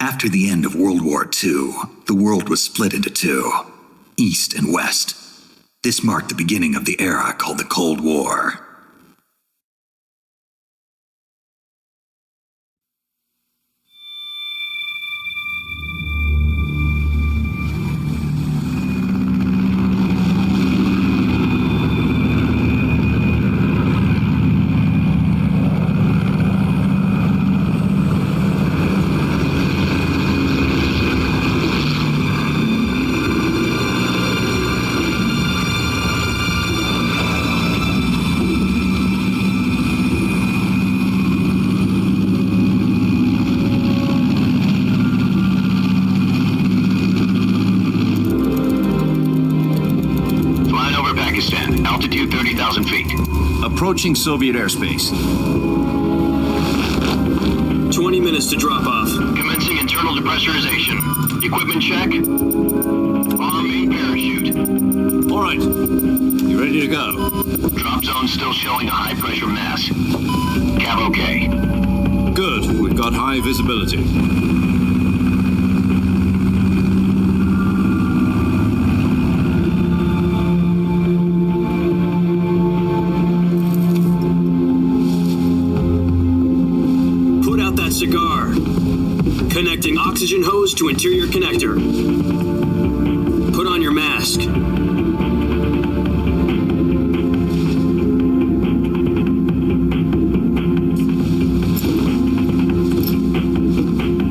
After the end of World War II, the world was split into two, East and West. This marked the beginning of the era called the Cold War. Altitude 30,000 feet. Approaching Soviet airspace. 20 minutes to drop off. Commencing internal depressurization. Equipment check. On main parachute. All right. You ready to go? Drop zone still showing a high pressure mass. Cab okay. Good. We've got high visibility. Cigar. Connecting oxygen hose to interior connector. Put on your mask.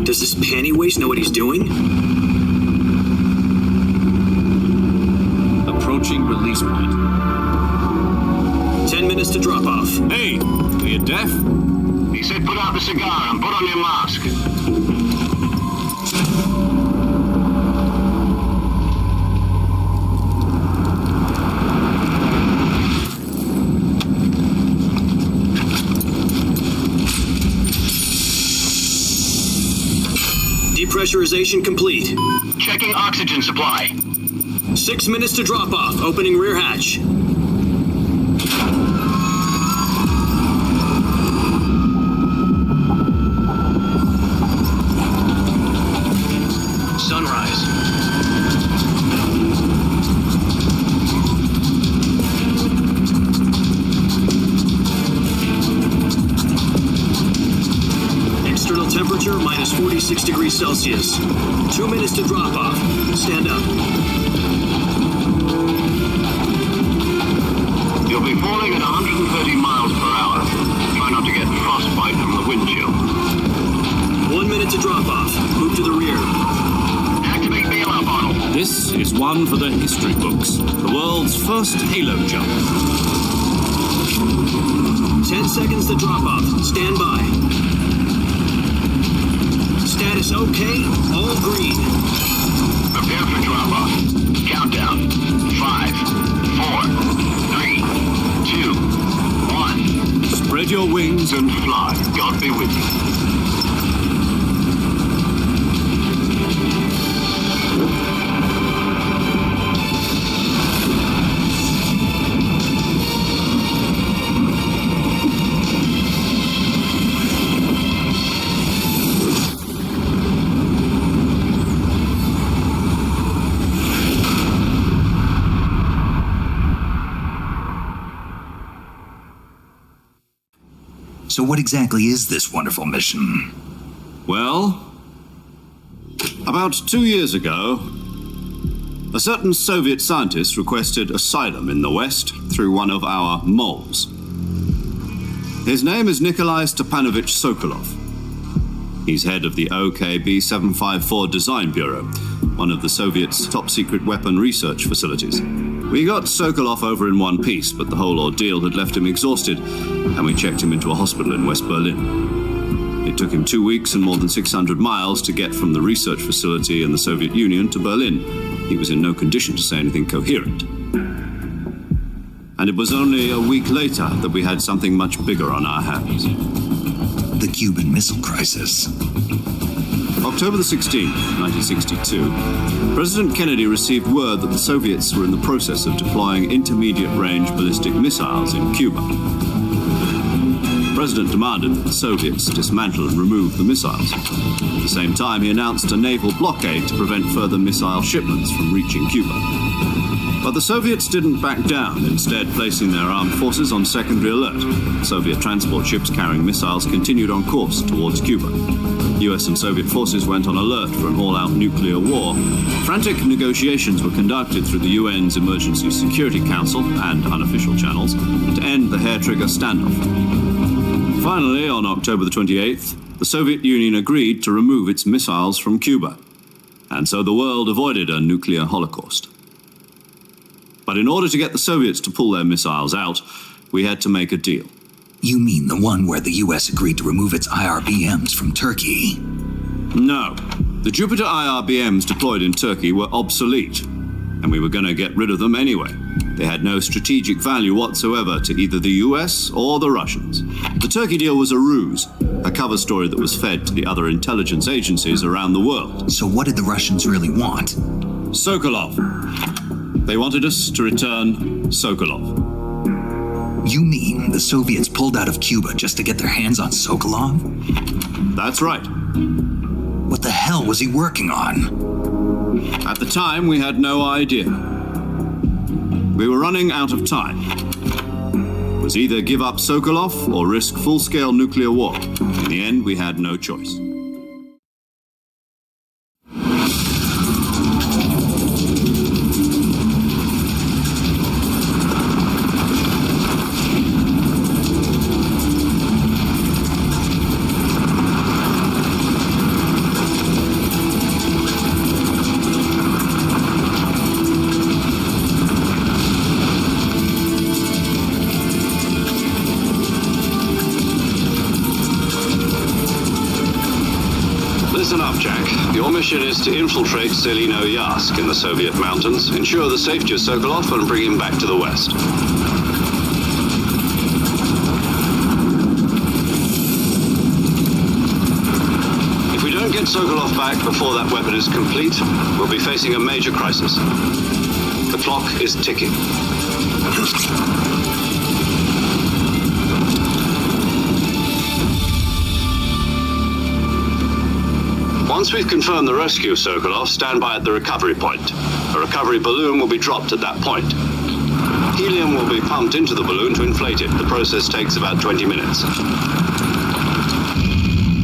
Does this panty waste know what he's doing? Approaching release point. 10 minutes to drop off. Hey, are you deaf? He said put out the cigar and put on your mask. Depressurization complete. Checking oxygen supply. 6 minutes to drop off. Opening rear hatch. Sunrise. External temperature minus 46 degrees Celsius. 2 minutes to drop off. Stand up. You'll be falling at 130 miles per hour. Try not to get frostbite from the wind chill. 1 minute to drop off. Move to the rear. Activate bailout bottle. This is one for the history books. The world's first halo jump. 10 seconds to drop off. Stand by. Status okay. All green. Prepare for drop off. Countdown. 5, 4, 3, 2, 1. Spread your wings And fly. God be with you. So what exactly is this wonderful mission? Well, about 2 years ago, a certain Soviet scientist requested asylum in the West through one of our moles. His name is Nikolai Stepanovich Sokolov. He's head of the OKB 754 Design Bureau, one of the Soviets' top-secret weapon research facilities. We got Sokolov over in one piece, but the whole ordeal had left him exhausted, and we checked him into a hospital in West Berlin. It took him 2 weeks and more than 600 miles to get from the research facility in the Soviet Union to Berlin. He was in no condition to say anything coherent. And it was only a week later that we had something much bigger on our hands. The Cuban Missile Crisis. October the 16th, 1962, President Kennedy received word that the Soviets were in the process of deploying intermediate-range ballistic missiles in Cuba. President demanded that the Soviets dismantle and remove the missiles. At the same time, he announced a naval blockade to prevent further missile shipments from reaching Cuba. But the Soviets didn't back down, instead placing their armed forces on secondary alert. Soviet transport ships carrying missiles continued on course towards Cuba. US and Soviet forces went on alert for an all-out nuclear war. Frantic negotiations were conducted through the UN's Emergency Security Council and unofficial channels to end the hair-trigger standoff. Finally, on October the 28th, the Soviet Union agreed to remove its missiles from Cuba. And so the world avoided a nuclear holocaust. But in order to get the Soviets to pull their missiles out, we had to make a deal. You mean the one where the US agreed to remove its IRBMs from Turkey? No. The Jupiter IRBMs deployed in Turkey were obsolete, and we were going to get rid of them anyway. They had no strategic value whatsoever to either the US or the Russians. The Turkey deal was a ruse, a cover story that was fed to the other intelligence agencies around the world. So what did the Russians really want? Sokolov. They wanted us to return Sokolov. You mean the Soviets pulled out of Cuba just to get their hands on Sokolov? That's right. What the hell was he working on? At the time, we had no idea. We were running out of time. It was either give up Sokolov or risk full-scale nuclear war. In the end, we had no choice. Listen up, Jack. Your mission is to infiltrate Selino Yask in the Soviet mountains, ensure the safety of Sokolov, and bring him back to the West. If we don't get Sokolov back before that weapon is complete, we'll be facing a major crisis. The clock is ticking. Once we've confirmed the rescue of Sokolov, stand by at the recovery point. A recovery balloon will be dropped at that point. Helium will be pumped into the balloon to inflate it. The process takes about 20 minutes.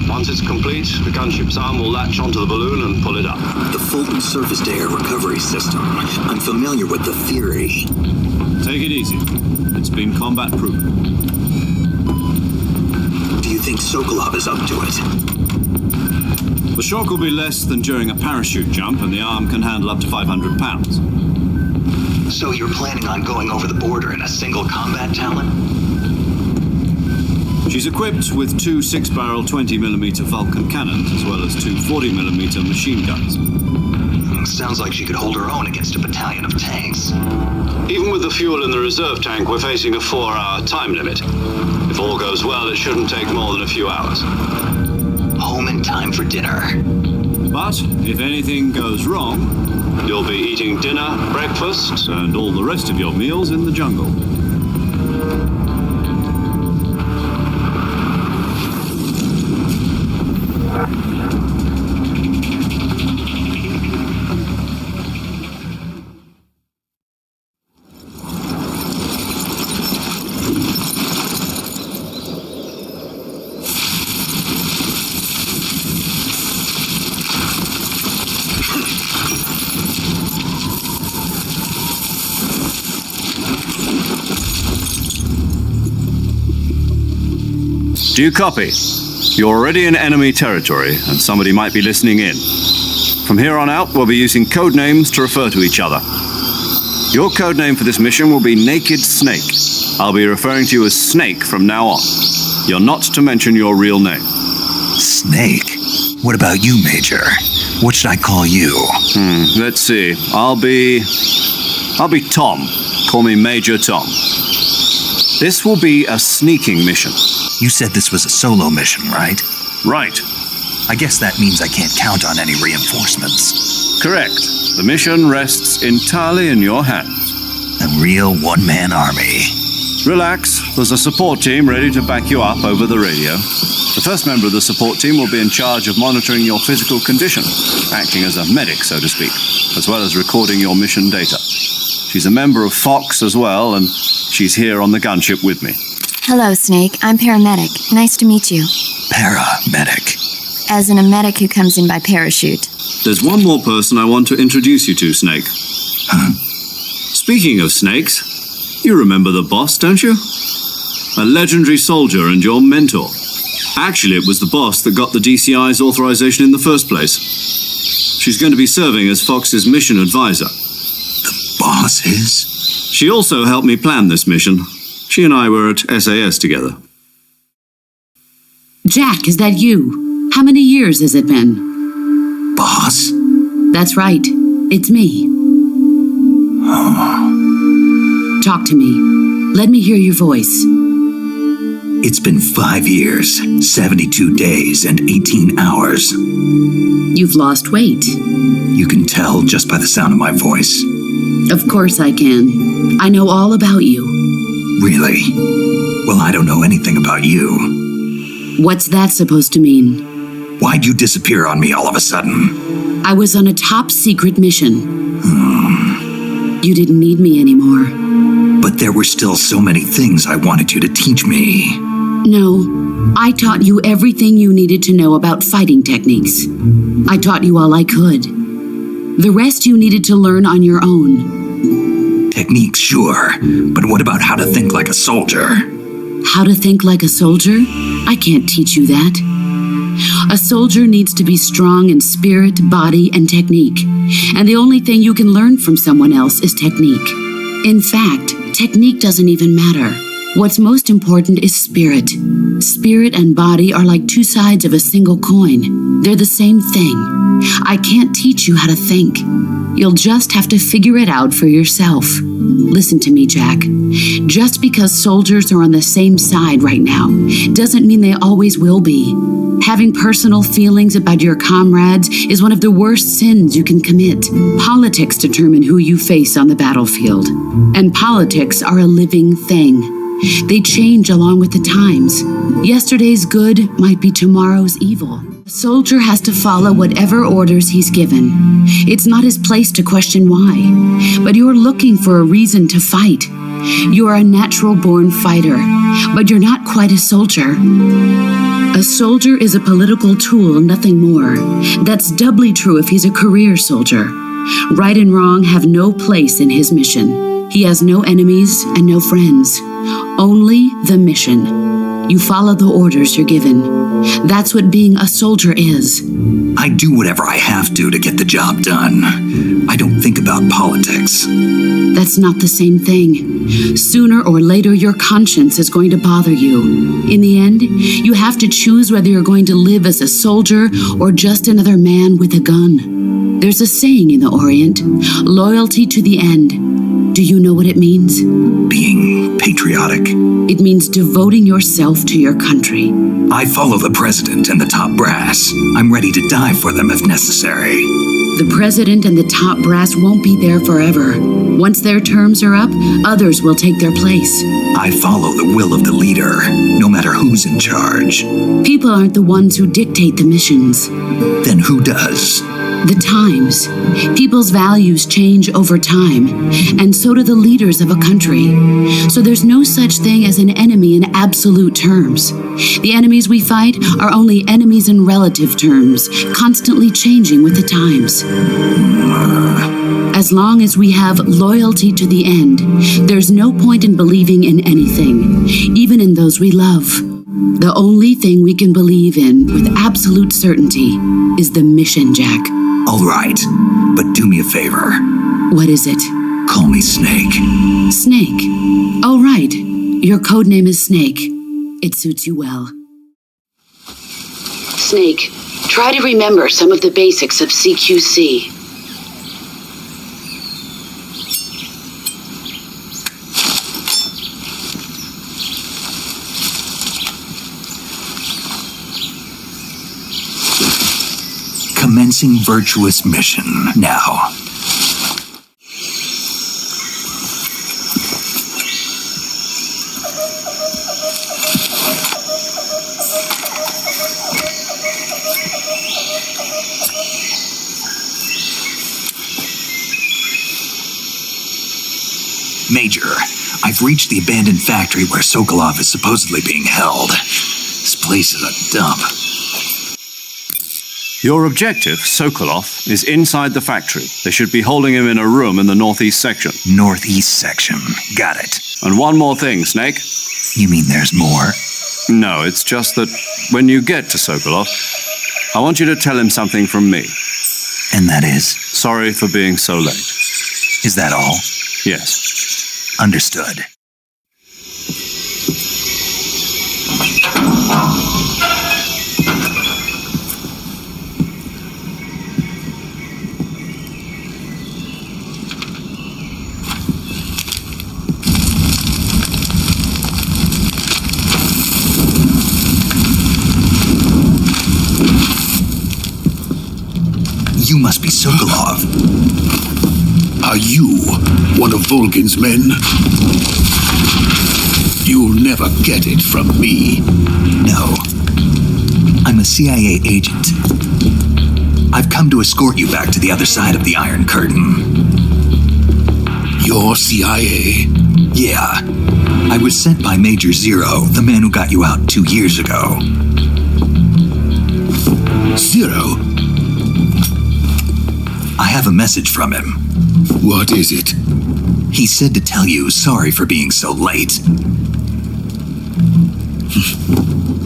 Once it's complete, the gunship's arm will latch onto the balloon and pull it up. The Fulton surface-to-air recovery system. I'm familiar with the theory. Take it easy. It's been combat-proven. Do you think Sokolov is up to it? The shock will be less than during a parachute jump, and the arm can handle up to 500 pounds. So you're planning on going over the border in a single combat Talon? She's equipped with two 6-barrel 20mm Vulcan cannons, as well as two 40mm machine guns. Sounds like she could hold her own against a battalion of tanks. Even with the fuel in the reserve tank, we're facing a 4-hour time limit. If all goes well, it shouldn't take more than a few hours. Home in time for dinner. But if anything goes wrong, You'll be eating dinner, breakfast, and all the rest of your meals in the jungle. Do you copy? You're already in enemy territory, and somebody might be listening in. From here on out, we'll be using code names to refer to each other. Your code name for this mission will be Naked Snake. I'll be referring to you as Snake from now on. You're not to mention your real name. Snake? What about you, Major? What should I call you? Let's see. I'll be Tom. Call me Major Tom. This will be a sneaking mission. You said this was a solo mission, right? Right. I guess that means I can't count on any reinforcements. Correct. The mission rests entirely in your hands. A real one-man army. Relax, there's a support team ready to back you up over the radio. The first member of the support team will be in charge of monitoring your physical condition, acting as a medic, so to speak, as well as recording your mission data. She's a member of Fox as well, and she's here on the gunship with me. Hello, Snake. I'm paramedic. Nice to meet you. Paramedic. As in a medic who comes in by parachute. There's one more person I want to introduce you to, Snake. Huh? Speaking of snakes, you remember the boss, don't you? A legendary soldier and your mentor. Actually, it was the boss that got the DCI's authorization in the first place. She's going to be serving as Fox's mission advisor. The boss is? She also helped me plan this mission. She and I were at SAS together. Jack, is that you? How many years has it been? Boss? That's right. It's me. Talk to me. Let me hear your voice. It's been 5 years, 72 days, and 18 hours. You've lost weight. You can tell just by the sound of my voice. Of course I can. I know all about you. Really? Well, I don't know anything about you. What's that supposed to mean? Why'd you disappear on me all of a sudden? I was on a top secret mission. You didn't need me anymore. But there were still so many things I wanted you to teach me. No, I taught you everything you needed to know about fighting techniques. I taught you all I could. The rest you needed to learn on your own. Techniques, sure. But what about how to think like a soldier? How to think like a soldier? I can't teach you that. A soldier needs to be strong in spirit, body, and technique. And the only thing you can learn from someone else is technique. In fact, technique doesn't even matter. What's most important is spirit. Spirit and body are like two sides of a single coin. They're the same thing. I can't teach you how to think. You'll just have to figure it out for yourself. Listen to me, Jack. Just because soldiers are on the same side right now doesn't mean they always will be. Having personal feelings about your comrades is one of the worst sins you can commit. Politics determine who you face on the battlefield. And politics are a living thing. They change along with the times. Yesterday's good might be tomorrow's evil. A soldier has to follow whatever orders he's given. It's not his place to question why, but you're looking for a reason to fight. You are a natural-born fighter, but you're not quite a soldier. A soldier is a political tool, nothing more. That's doubly true if he's a career soldier. Right and wrong have no place in his mission. He has no enemies and no friends. Only the mission. You follow the orders you're given. That's what being a soldier is. I do whatever I have to get the job done. I don't think about politics. That's not the same thing. Sooner or later, your conscience is going to bother you. In the end, you have to choose whether you're going to live as a soldier or just another man with a gun. There's a saying in the Orient, loyalty to the end. Do you know what it means? Being patriotic. It means devoting yourself to your country. I follow the president and the top brass. I'm ready to die for them if necessary. The president and the top brass won't be there forever. Once their terms are up, others will take their place. I follow the will of the leader, no matter who's in charge. People aren't the ones who dictate the missions. Then who does? The times. People's values change over time, and so do the leaders of a country. So there's no such thing as an enemy in absolute terms. The enemies we fight are only enemies in relative terms, constantly changing with the times. As long as we have loyalty to the end, there's no point in believing in anything, even in those we love. The only thing we can believe in with absolute certainty is the mission, Jack. All right, but do me a favor. What is it? Call me Snake. Snake. Oh, right. Your code name is Snake. It suits you well. Snake, try to remember some of the basics of CQC. Commencing virtuous mission now. Major, I've reached the abandoned factory where Sokolov is supposedly being held. This place is a dump. Your objective, Sokolov, is inside the factory. They should be holding him in a room in the northeast section. Northeast section. Got it. And one more thing, Snake. You mean there's more? No, it's just that when you get to Sokolov, I want you to tell him something from me. And that is? Sorry for being so late. Is that all? Yes. Understood. You must be Sokolov. Are you one of Volgin's men? You'll never get it from me. No. I'm a CIA agent. I've come to escort you back to the other side of the Iron Curtain. You're CIA? Yeah. I was sent by Major Zero, the man who got you out 2 years ago. Zero? I have a message from him. What is it? He said to tell you sorry for being so late.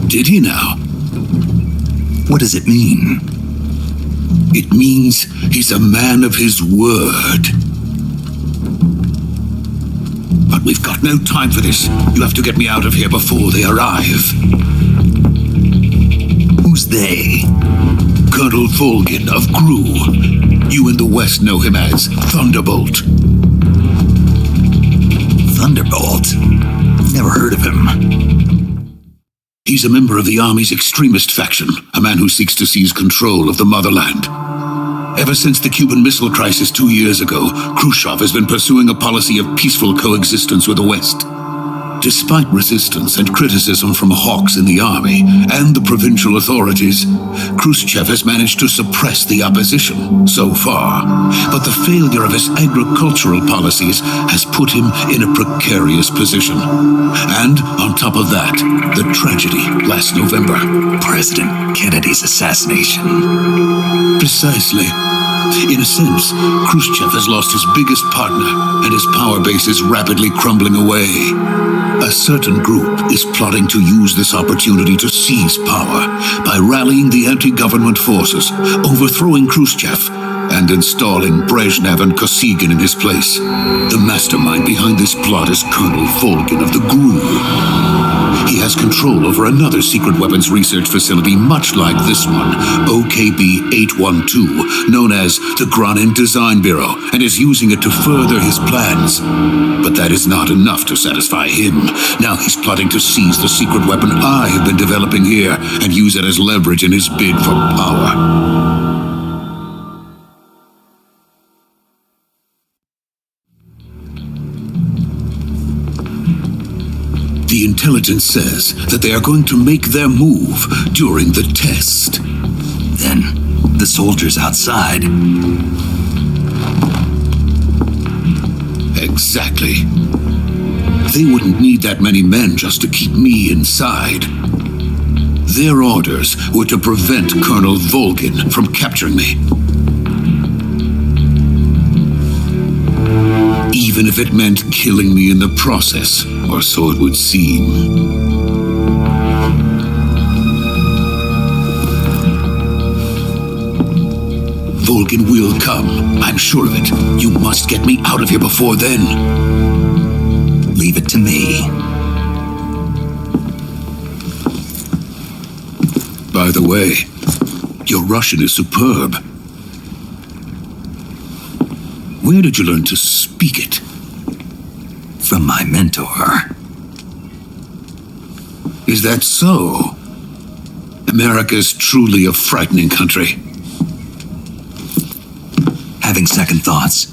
Did he now? What does it mean? It means he's a man of his word. But we've got no time for this. You have to get me out of here before they arrive. Who's they? Colonel Volgin of GRU. You in the West know him as Thunderbolt. Thunderbolt? Never heard of him. He's a member of the Army's extremist faction, a man who seeks to seize control of the motherland. Ever since the Cuban Missile Crisis 2 years ago, Khrushchev has been pursuing a policy of peaceful coexistence with the West. Despite resistance and criticism from hawks in the army and the provincial authorities, Khrushchev has managed to suppress the opposition so far. But the failure of his agricultural policies has put him in a precarious position. And on top of that, the tragedy last November. President Kennedy's assassination. Precisely. In a sense, Khrushchev has lost his biggest partner, and his power base is rapidly crumbling away. A certain group is plotting to use this opportunity to seize power by rallying the anti-government forces, overthrowing Khrushchev, and installing Brezhnev and Kosygin in his place. The mastermind behind this plot is Colonel Volgin of the GRU. He has control over another secret weapons research facility much like this one, OKB-812, known as the Granin Design Bureau, and is using it to further his plans. But that is not enough to satisfy him. Now he's plotting to seize the secret weapon I have been developing here and use it as leverage in his bid for power. The intelligence says that they are going to make their move during the test. Then, the soldiers outside. Exactly. They wouldn't need that many men just to keep me inside. Their orders were to prevent Colonel Volgin from capturing me. Even if it meant killing me in the process, or so it would seem. Volgin will come, I'm sure of it. You must get me out of here before then. Leave it to me. By the way, your Russian is superb. Where did you learn to speak it? From my mentor. Is that so? America is truly a frightening country. Having second thoughts?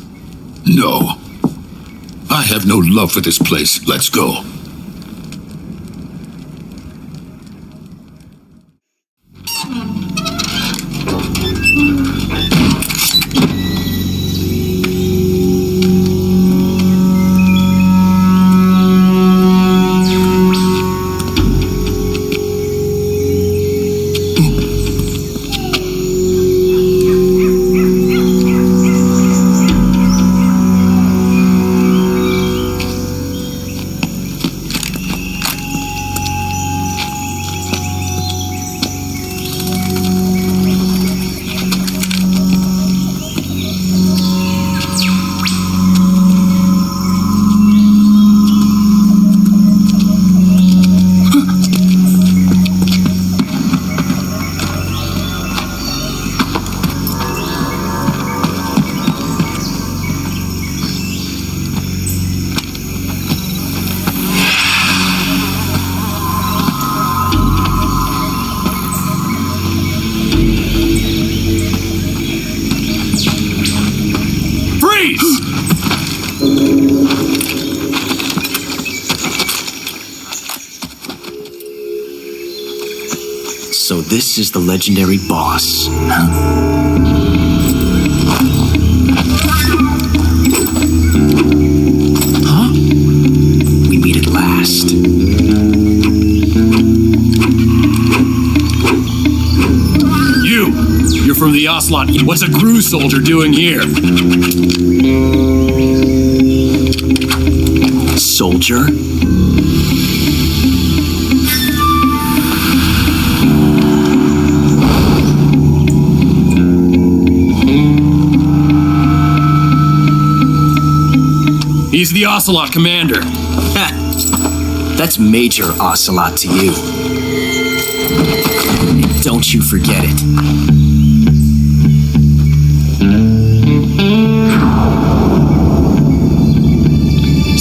No. I have no love for this place. Let's go. this is the legendary boss. Huh? We meet at last. You're from the Ocelot. What's a crew soldier doing here? Soldier? He's the Ocelot commander. That's Major Ocelot to you. And don't you forget it.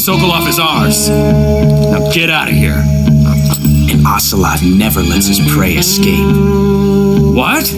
Sokolov is ours. Now get out of here. And Ocelot never lets his prey escape. What?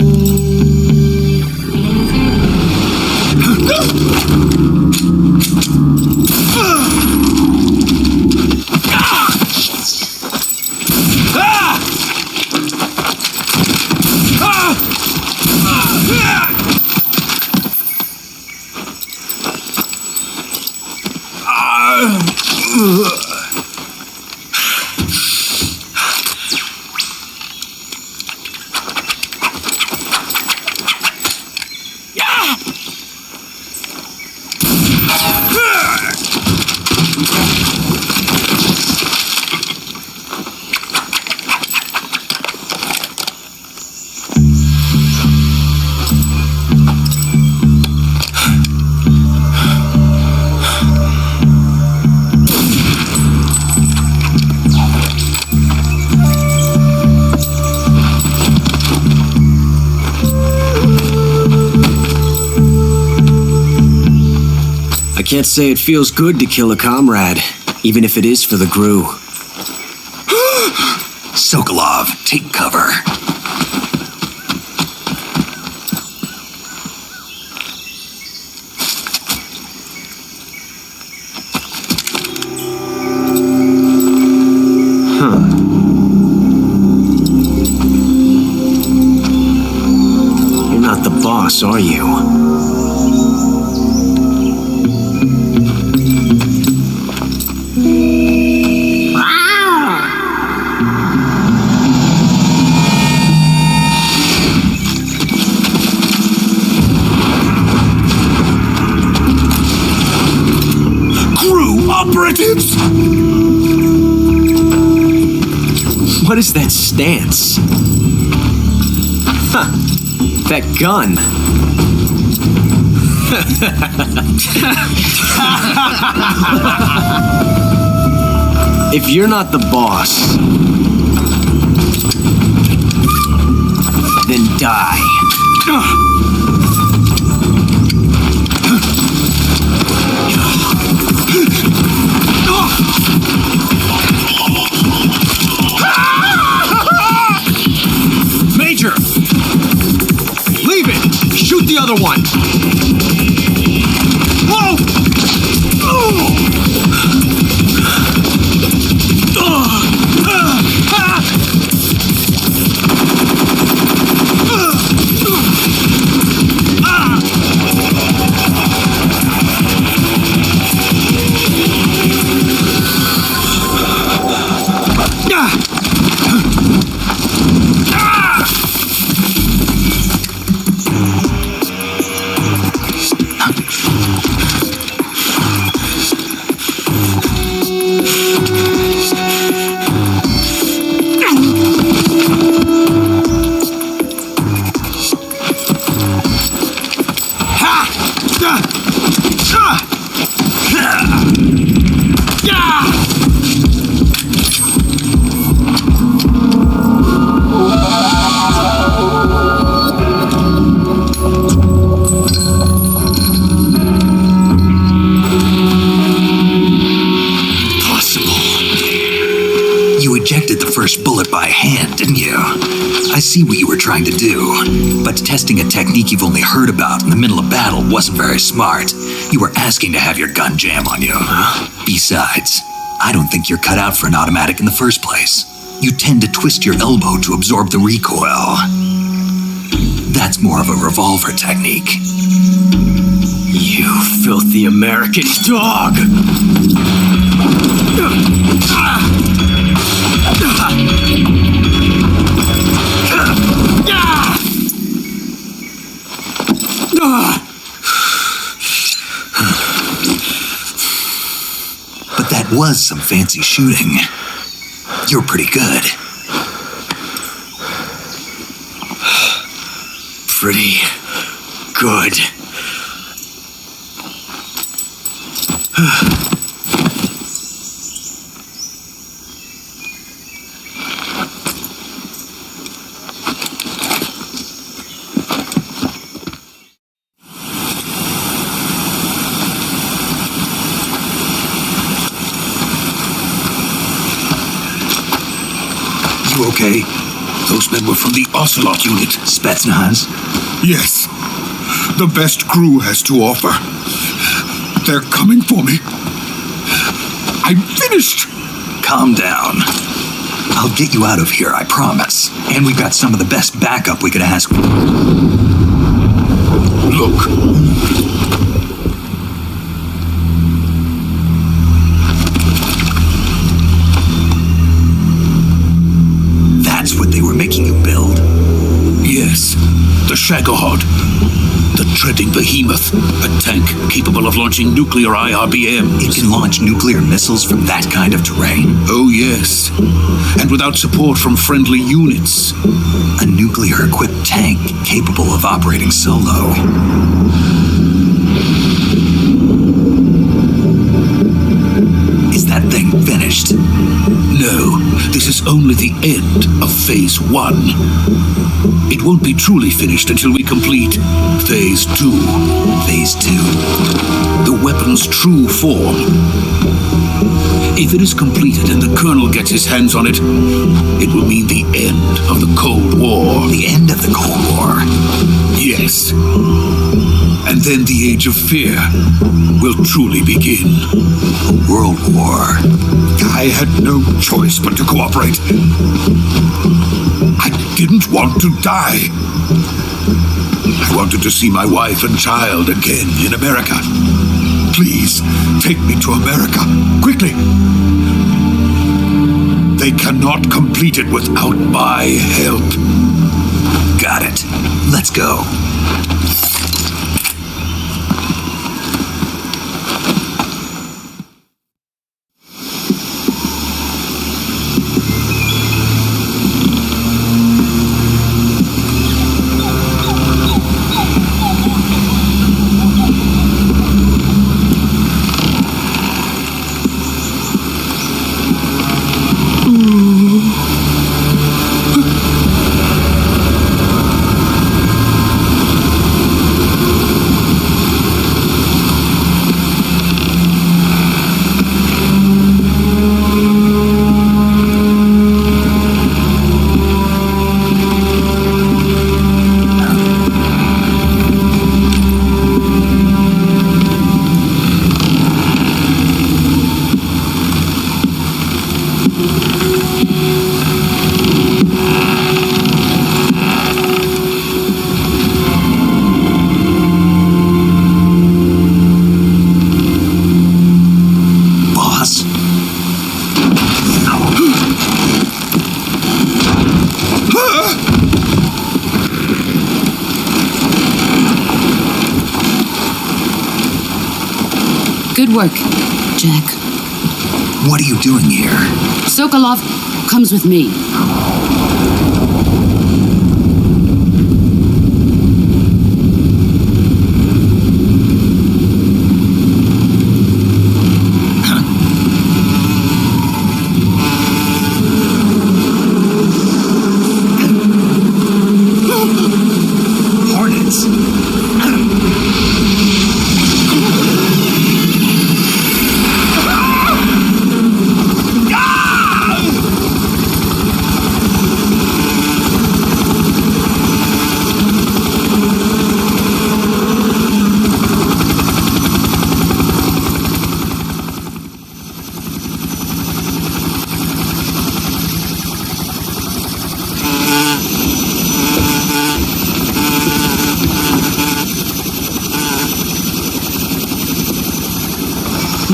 I can't say it feels good to kill a comrade, even if it is for the GRU. Sokolov, take cover. You're not the boss, are you? Operatives! What is that stance? Huh. That gun. If you're not the boss, then die. Major! Leave it! Shoot the other one! Whoa! Bullet by hand, didn't you? I see what you were trying to do, but testing a technique you've only heard about in the middle of battle wasn't very smart. You were asking to have your gun jam on you. Besides, I don't think you're cut out for an automatic in the first place. you tend to twist your elbow to absorb the recoil. That's more of a revolver technique. You filthy American dog! But that was some fancy shooting. You're pretty good. Pretty good. You okay? Those men were from the Ocelot unit. Spetsnaz? Yes. The best crew has to offer. They're coming for me. I'm finished. Calm down. I'll get you out of here, I promise. And we've got some of the best backup we could ask. Look. That's what they were making you build? Yes. The Shagohod. The treading behemoth. A tank capable of launching nuclear IRBMs. It can launch nuclear missiles from that kind of terrain? Oh, yes. And without support from friendly units. A nuclear-equipped tank capable of operating solo. Is that thing finished? No, this is only the end of Phase 1. It won't be truly finished until we complete Phase 2. Phase 2? The weapon's true form. If it is completed and the Colonel gets his hands on it, it will mean the end of the Cold War. The end of the Cold War? Yes. And then the Age of Fear will truly begin. A world war. I had no choice but to cooperate. I didn't want to die. I wanted to see my wife and child again in America. Please, take me to America, quickly. They cannot complete it without my help. Got it. Let's go. Good work, Jack. What are you doing here? Sokolov comes with me. Hornets.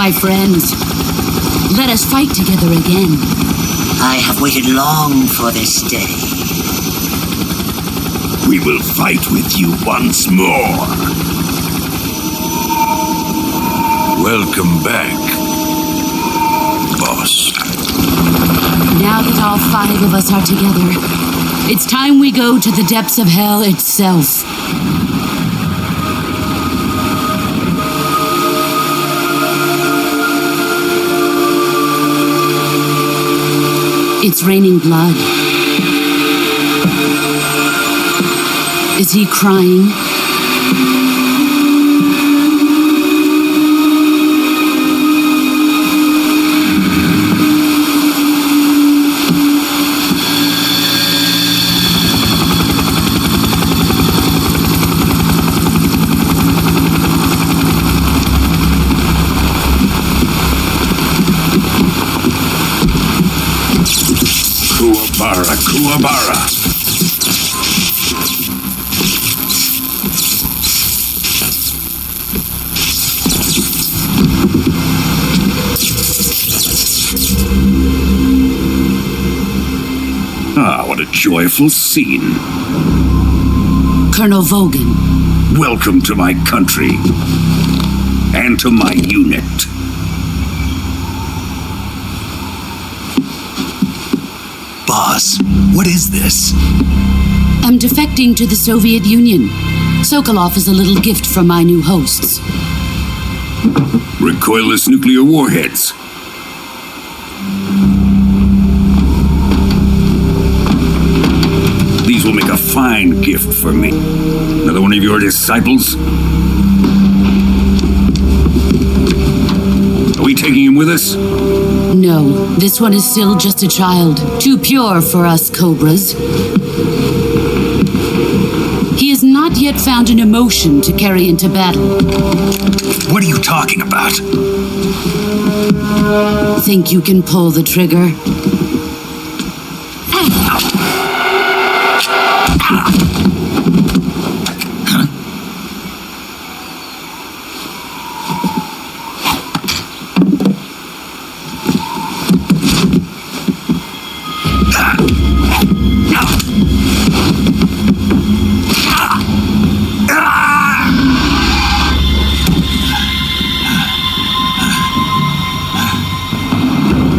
My friends, let us fight together again. I have waited long for this day. We will fight with you once more. Welcome back, boss. Now that all 5 of us are together, it's time we go to the depths of hell itself. It's raining blood. Is he crying? Kuwabara, Kuwabara. Ah, what a joyful scene. Colonel Vogan. Welcome to my country. And to my unit. Boss, what is this? I'm defecting to the Soviet Union. Sokolov is a little gift from my new hosts. Recoilless nuclear warheads. These will make a fine gift for me. Another one of your disciples? Are we taking him with us? No, this one is still just a child. Too pure for us Cobras. He has not yet found an emotion to carry into battle. What are you talking about? Think you can pull the trigger?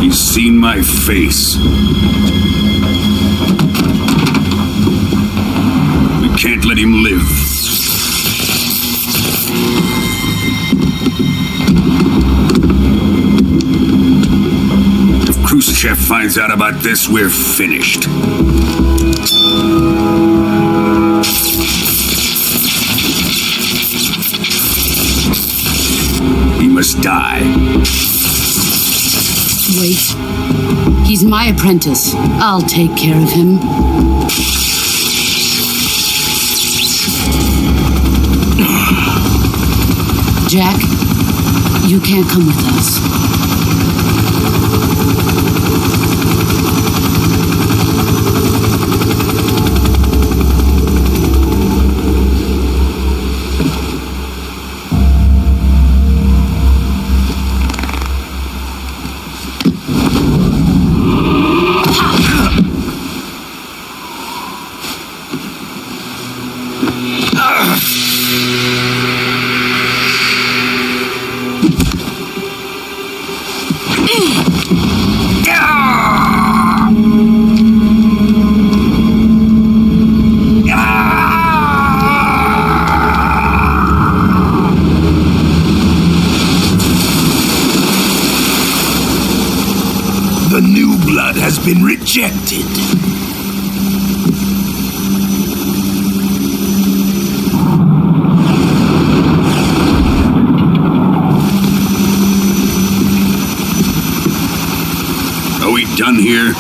He's seen my face. We can't let him live. If Khrushchev finds out about this, we're finished. He must die. Wait. He's my apprentice. I'll take care of him. Jack, you can't come with us. The new blood has been rejected. Are we done here?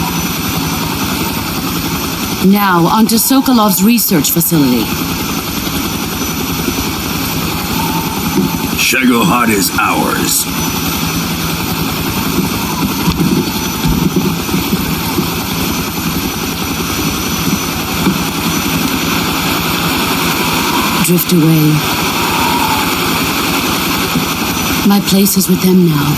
Now, onto Sokolov's research facility. Shagohod is ours. Drift away. My place is with them now.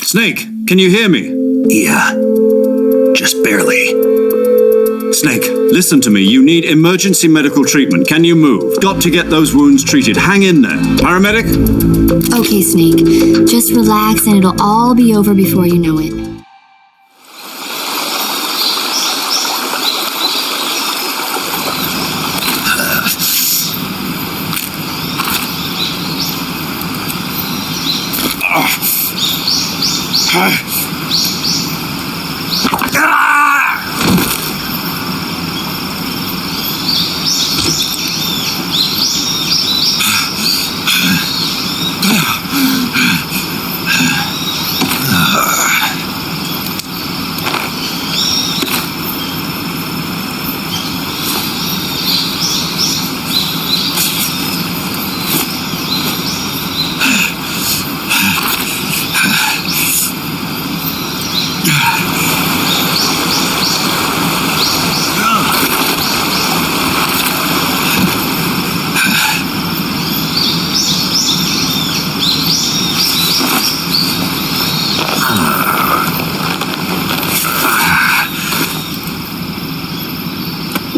Snake, can you hear me? Yeah, just barely. Snake, listen to me. You need emergency medical treatment. Can you move? Got to get those wounds treated. Hang in there. Paramedic? Okay, Snake. Just relax and it'll all be over before you know it.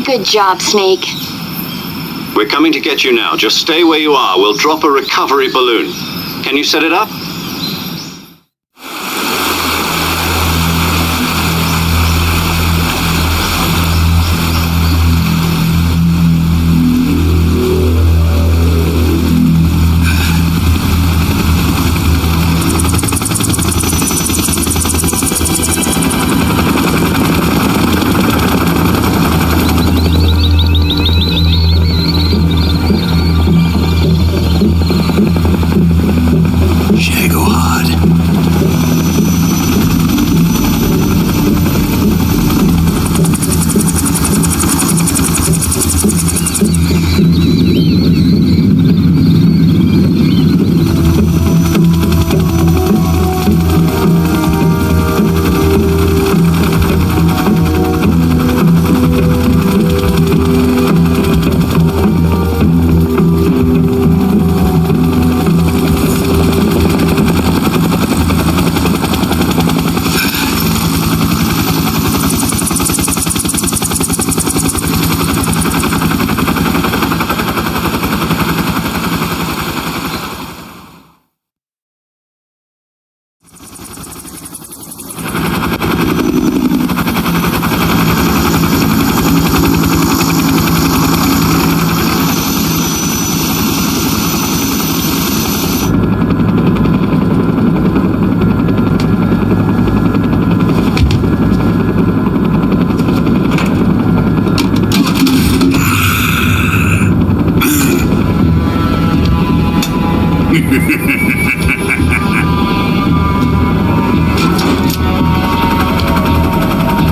Good job, Snake. We're coming to get you now. Just stay where you are. We'll drop a recovery balloon. Can you set it up?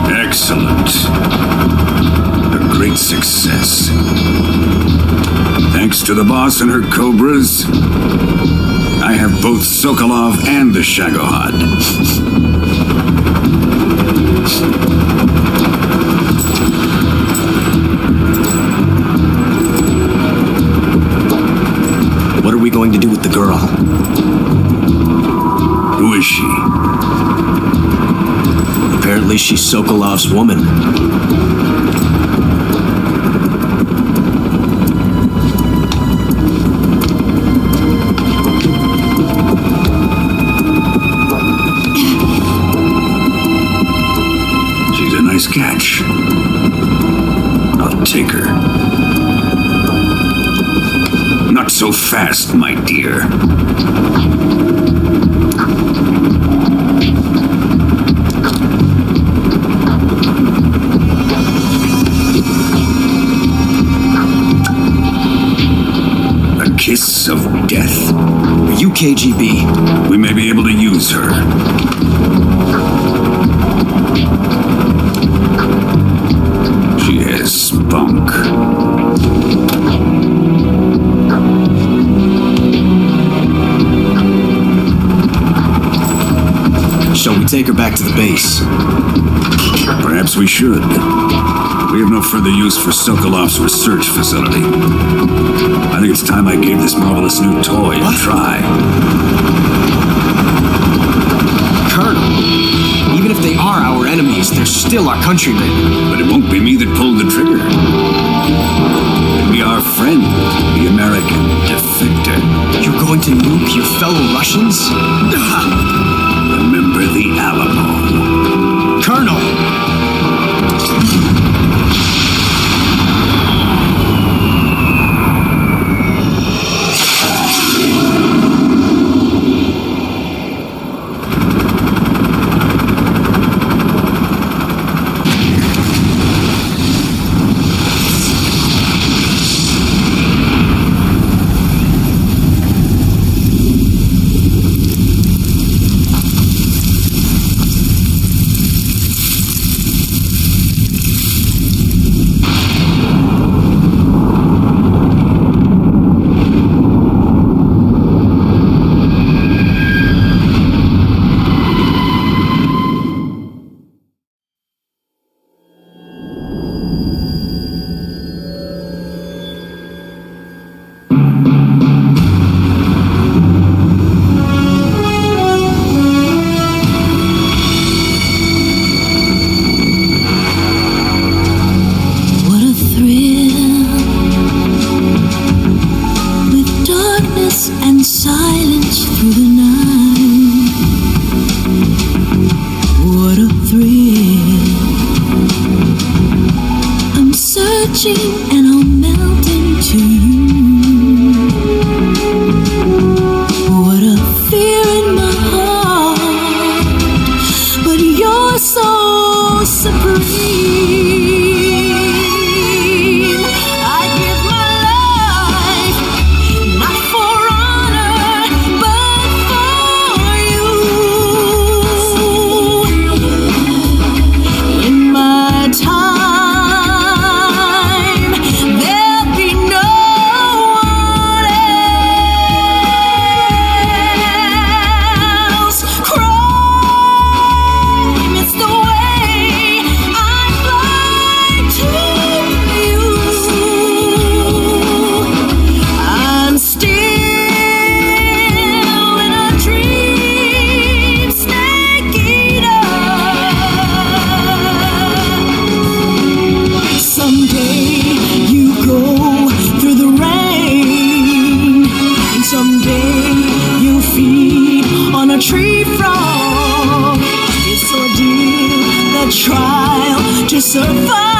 Excellent. A great success. Thanks to the boss and her cobras, I have both Sokolov and the Shagohod. What are we going to do with the girl? Who is she? Apparently she's Sokolov's woman. She's a nice catch. I'll take her. Not so fast, my dear. Kiss of death. Are you KGB? We may be able to use her. She has spunk. take her back to the base. Perhaps we should. We have no further use for Sokolov's research facility. I think it's time I gave this marvelous new toy a try. Colonel, even if they are our enemies, they're still our countrymen. But it won't be me that pulled the trigger. It'll be our friend, the American defector. You're going to nuke your fellow Russians? Remember the Alamo. Colonel! And I'll melt into you. What a fear in my heart, but you're so supreme. I give my life, not for honor, but for you. In my time, a tree frog. It's ordeal, the trial to survive.